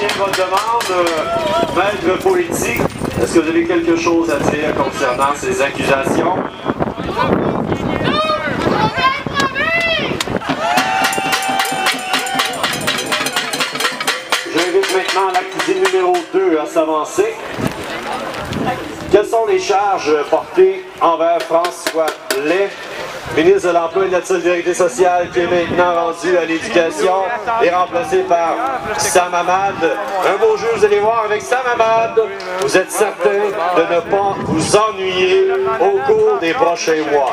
bien votre demande. Maître Poetti, est-ce que vous avez quelque chose à dire concernant ces accusations? J'invite maintenant l'accusé numéro 2 à s'avancer. Quelles sont les charges portées envers François Lay, ministre de l'Emploi et de la Solidarité sociale, qui est maintenant rendu à l'Éducation et remplacé par Sam Hamad? Un beau jeu, vous allez voir avec Sam Hamad. Vous êtes certain de ne pas vous ennuyer au cours des prochains mois.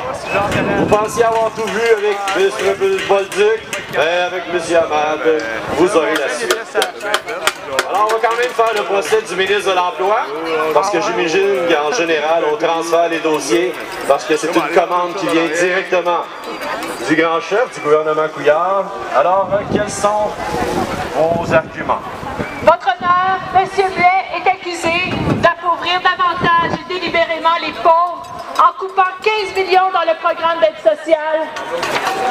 Vous pensiez avoir tout vu avec M. Bolduc, mais avec M. Hamad, vous aurez la suite. Alors, on va quand même faire le procès du ministre de l'Emploi, parce que j'imagine qu'en général, on transfère les dossiers, parce que c'est une commande qui vient directement du grand chef du gouvernement Couillard. Alors, quels sont vos arguments? Votre honneur, M. Blais est accusé d'appauvrir davantage et délibérément les pauvres en coupant 15 millions dans le programme d'aide sociale,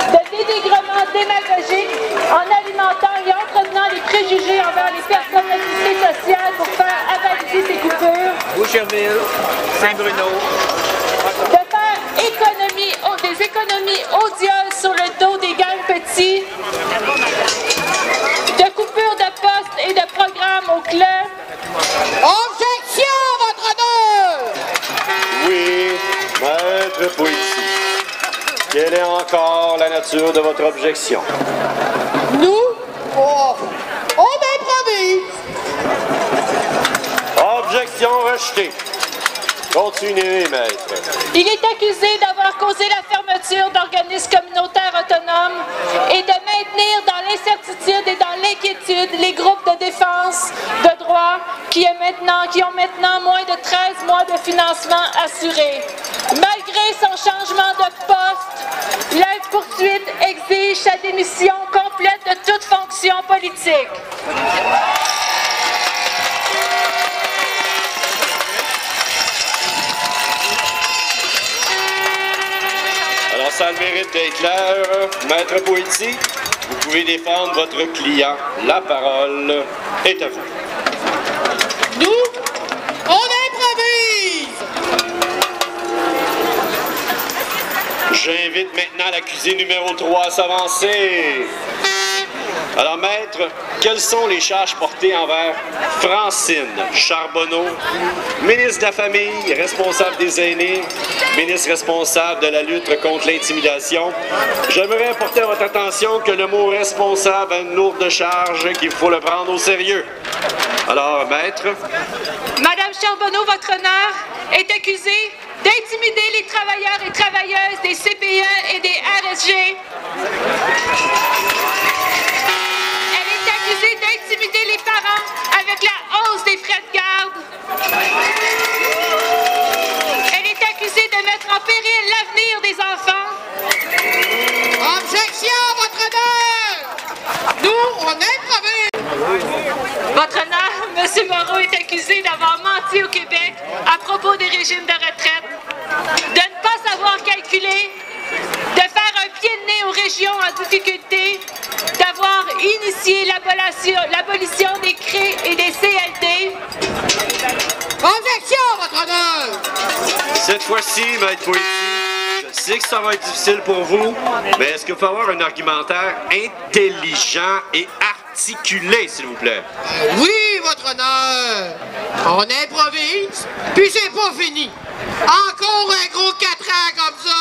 de dénigrement démagogique en alimentant et entretenant les préjugés envers les personnes assistées sociales pour faire avaliser ces coupures, Boucherville, Saint-Bruno, de faire des économies odieuses sur le dos des gangs petits, de coupures de postes et de programmes au club. Objection, votre honneur! Oui, Maître Poetti. Quelle est encore la nature de votre objection? Nous, on improvise. Objection rejetée. Continuez, maître. Il est accusé d'avoir causé la fermeture d'organismes communautaires autonomes et de maintenir dans l'incertitude et dans l'inquiétude les groupes de défense de droit qui ont maintenant moins de 13 mois de financement assuré. Malgré son changement de poste, la poursuite exige sa démission complète de toute fonction politique. Alors, ça a le mérite d'être clair. Maître Poetti, vous pouvez défendre votre client. La parole est à vous. Nous, on improvise. J'invite maintenant l'accusé numéro 3 à s'avancer. Alors, maître, quelles sont les charges portées envers Francine Charbonneau, ministre de la Famille, responsable des aînés, ministre responsable de la lutte contre l'intimidation? J'aimerais apporter à votre attention que le mot « responsable » a une lourde charge et qu'il faut le prendre au sérieux. Alors, maître. Madame Charbonneau, votre honneur, est accusée d'intimider les travailleurs et travailleuses des CPE et des RSG. Elle est accusée d'intimider les parents avec la hausse des frais de garde. Elle est accusée de mettre en péril l'avenir des enfants. Objection, votre honneur. Nous, on improvise. Votre honneur, M. Moreau est accusé d'avoir menti au Québec à propos des régimes de retraite, de ne pas savoir calculer, de faire un pied de nez aux régions en difficulté, d'avoir initié l'abolition des CRE et des CLD. Objection, votre honneur. Cette fois-ci, maître Poetti, je sais que ça va être difficile pour vous, mais est-ce qu'il faut avoir un argumentaire intelligent et articulé, s'il vous plaît? Oui, votre honneur. On improvise, puis c'est pas fini. Encore un gros 4 ans comme ça.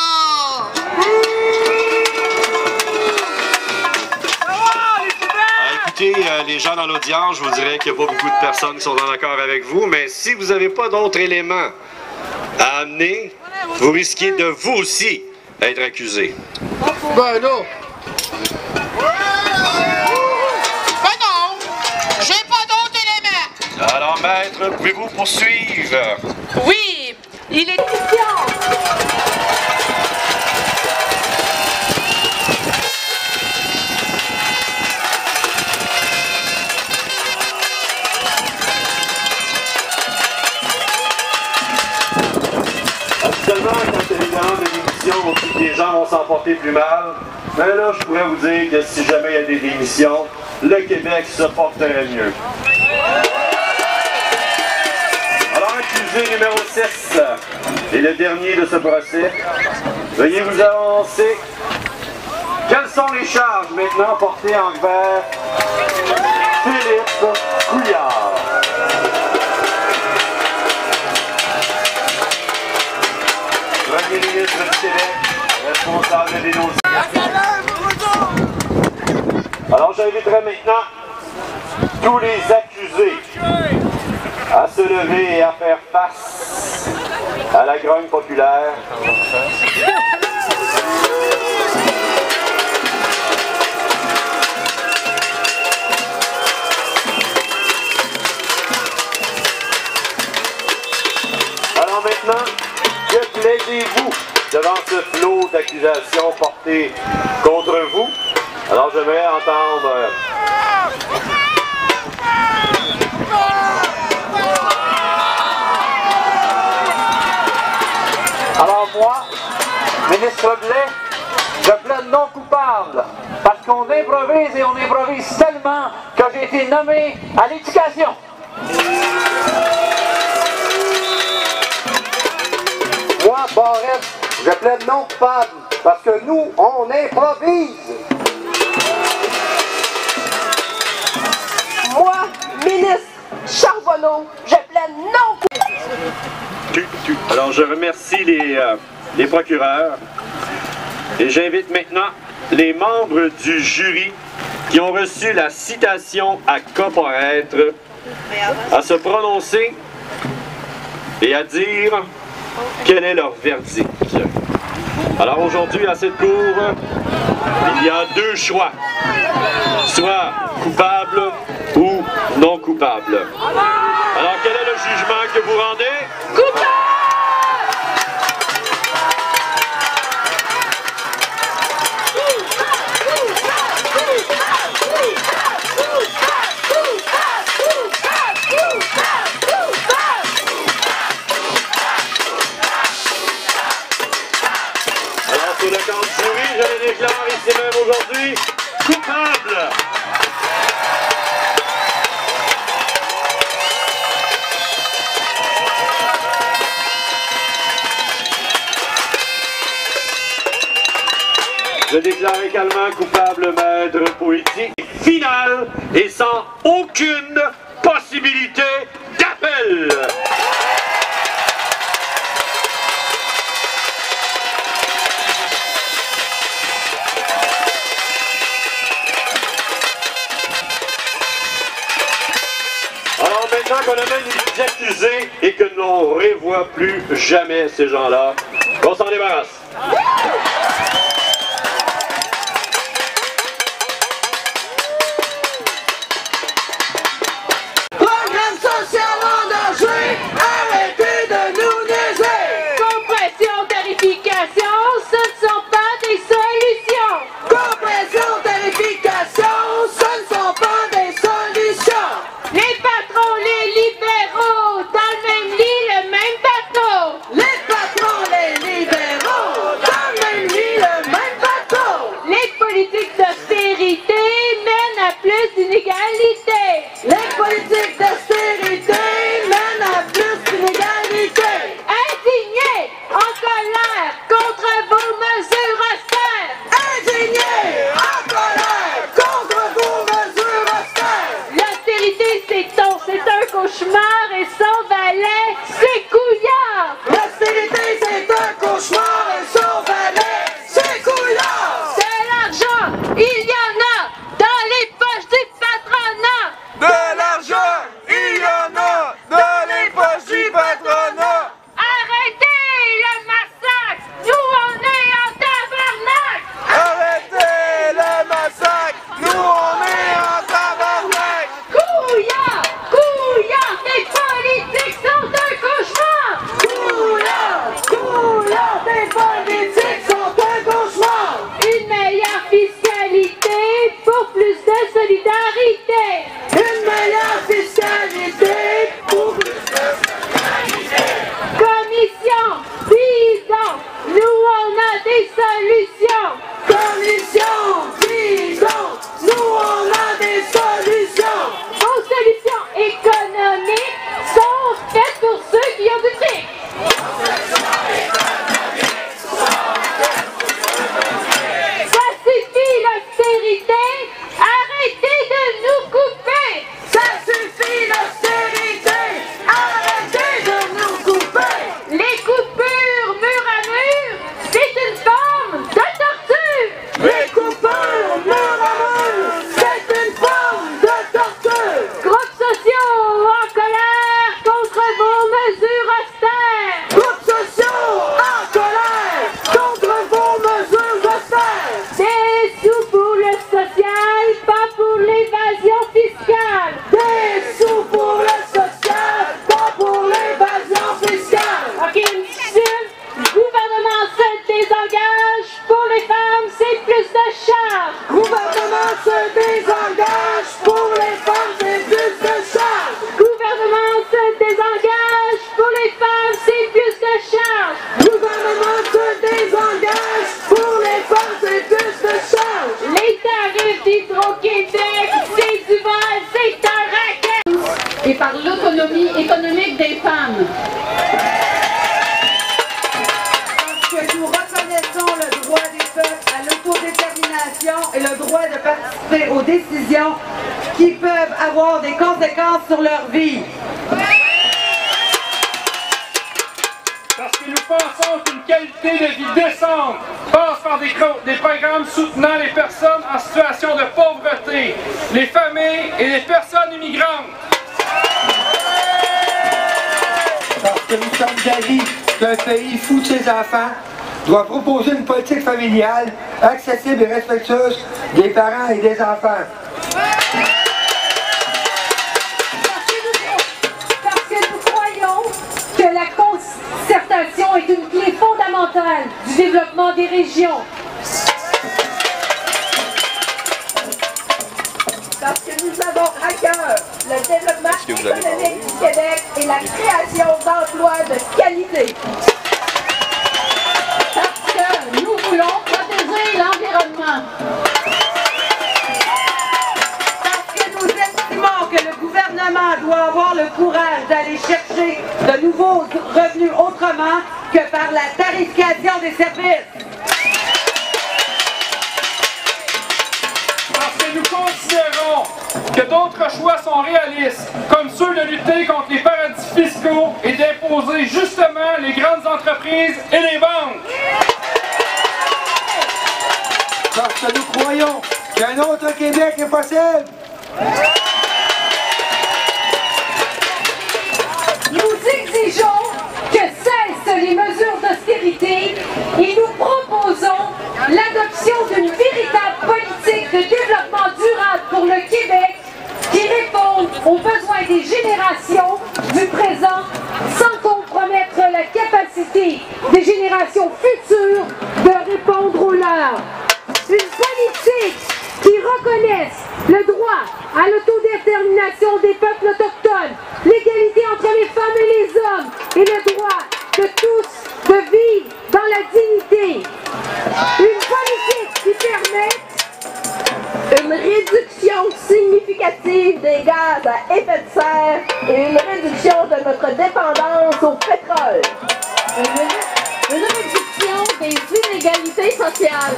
Écoutez, les gens dans l'audience, je vous dirais qu'il n'y a pas beaucoup de personnes qui sont en accord avec vous, mais si vous n'avez pas d'autres éléments à amener, vous risquez de vous aussi être accusé. Ben non. Ben non, j'ai pas d'autres éléments. Alors, maître, pouvez-vous poursuivre? Oui, il est question. Actuellement, quand il y a des demandes de démission, on dit que les gens vont s'en porter plus mal. Mais là, je pourrais vous dire que si jamais il y a des démissions, le Québec se porterait mieux. Alors, accusé numéro 6 et le dernier de ce procès, veuillez vous avancer. Quelles sont les charges maintenant portées envers Philippe Couillard? Premier ministre du Québec, responsable des dossiers. Alors j'inviterai maintenant tous les accusés à se lever et à faire face à la grogne populaire. Alors maintenant, que plaidez-vous devant ce flot d'accusations portées contre vous? Alors j'aimerais entendre... Alors moi, ministre Blais, je plaide non coupable parce qu'on improvise et on improvise tellement que j'ai été nommé à l'éducation. Moi, Barrette, je plaide non coupable parce que nous, on improvise. Moi, ministre Charbonneau, je plaide non coupable. Alors je remercie les procureurs et j'invite maintenant les membres du jury qui ont reçu la citation à comparaître à se prononcer et à dire quel est leur verdict. Alors aujourd'hui à cette cour, il y a deux choix, soit coupable ou non coupable. Alors quel est le jugement que vous rendez? Coupable! Alors sur le camp du jury, je les déclare ici même aujourd'hui coupables. Je déclare également coupable Maître Poitier, final et sans aucune possibilité d'appel. Alors maintenant qu'on a même des accusés et que l'on ne revoit plus jamais ces gens-là, on s'en débarrasse. Programme social en danger, arrêtez de nous niaiser. Compression, tarification, ce ne sont pas des solutions. Compression, tarification, ce ne sont pas des solutions. Les patrons, les libéraux, dans le même lit, le même bateau. Les patrons, les libéraux, dans le même lit, le d'Hydro-Québec, c'est du vol, c'est un racket! Et par l'autonomie économique des femmes. Parce que nous reconnaissons le droit des peuples à l'autodétermination et le droit de participer aux décisions qui peuvent avoir des conséquences sur leur vie. Parce que nous pensons qu'une qualité de vie décente passe par des programmes soutenant les personnes en situation de pauvreté, les familles et les personnes immigrantes. Parce que nous sommes d'avis qu'un pays fou de ses enfants doit proposer une politique familiale accessible et respectueuse des parents et des enfants. Parce que nous croyons que la concertation est une clé fondamentale du développement des régions. Parce que nous avons à cœur le développement économique du Québec et la création d'emplois de qualité. Parce que nous voulons protéger l'environnement. Parce que nous estimons que le gouvernement doit avoir le courage d'aller chercher de nouveaux revenus autrement que par la tarification des services. Parce que nous considérons que d'autres choix sont réalistes, comme ceux de lutter contre les paradis fiscaux et d'imposer justement les grandes entreprises et les banques. Parce que nous croyons qu'un autre Québec est possible. Nous exigeons que cessent les mesures d'austérité et nous proposons l'adoption d'une véritable politique de développement durable pour le Québec qui réponde aux besoins des générations du présent sans compromettre la capacité des générations futures de répondre aux leurs. Une politique qui reconnaisse le droit à l'autodétermination des peuples autochtones, l'égalité entre les femmes et les hommes et le droit de tous de vivre dans la dignité. Une politique qui permet Une réduction significative des gaz à effet de serre et une réduction de notre dépendance au pétrole. une réduction des inégalités sociales.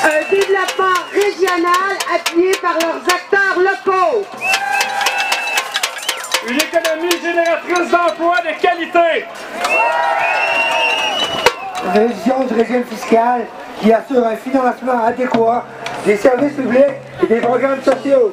Un développement régional appuyé par leurs acteurs locaux. Une économie génératrice d'emplois de qualité. Révision du régime fiscal qui assure un financement adéquat des services publics et des programmes sociaux.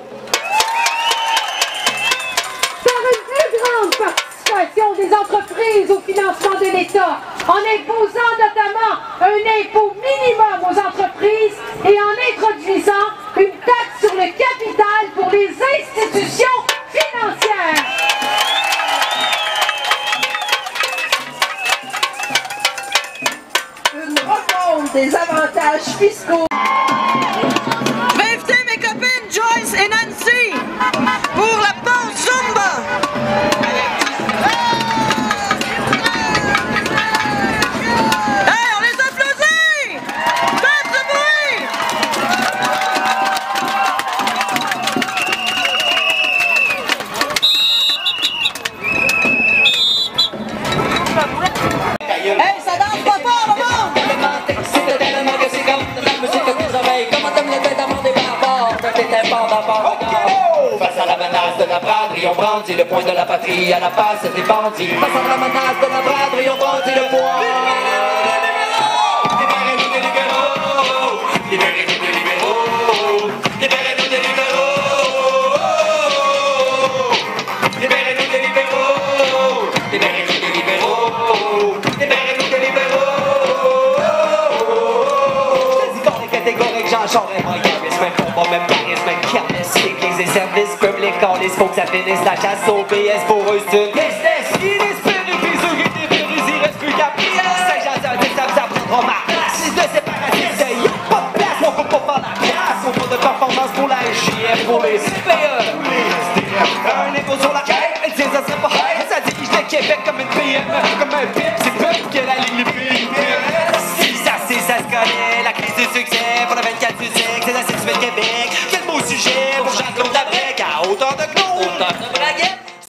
Par une plus grande participation des entreprises au financement de l'État, en imposant notamment un impôt minimum aux entreprises et en introduisant une taxe sur le capital pour les institutions financières. Une refonte des avantages fiscaux. Je vais inviter mes copines Joyce et Nancy pour la pause Zumba. Hey, on les applaudit! Faites du bruit! Hey, ça danse pas fort, le monde! Face à la menace de la braderie, on brandit le poing de la patrie à la face des bandits. Face à la menace de la braderie, on brandit le poing. Libérez-nous des libéraux! Libérez-nous des libéraux! Libérez-nous des libéraux! Libérez-nous des libéraux! Libérez-nous des libéraux! Libérez-nous des libéraux! Je dis qu'on est catégorique, Jean Charest, moi, Yaris, même combat, même charisme, même carnesse, l'église et services publics, on les faut que ça finisse la chasse au BS pour eux, c'est une business. Inespéré, briseux, rédépérus, il reste plus qu'à Saint-Jean, ça prendra ma place. Fils de séparatistes, y'a pas de place, on peut pas faire la place. On fait de performance pour la SJF, pour les CPE, pour les SDF. Un impôt sur la quête, elle dit ça serait pas hête. Ça dirige le Québec comme une PME, comme un PIP, c'est peuple qui a la ligne PIP. Si ça, c'est ça se connaît, la crise du succès pour la 24. quelle musique, c'est la cité de Québec. Quel beau sujet pour Jean-Claude Labrec, à hauteur de Claude. Hauteur de braguette.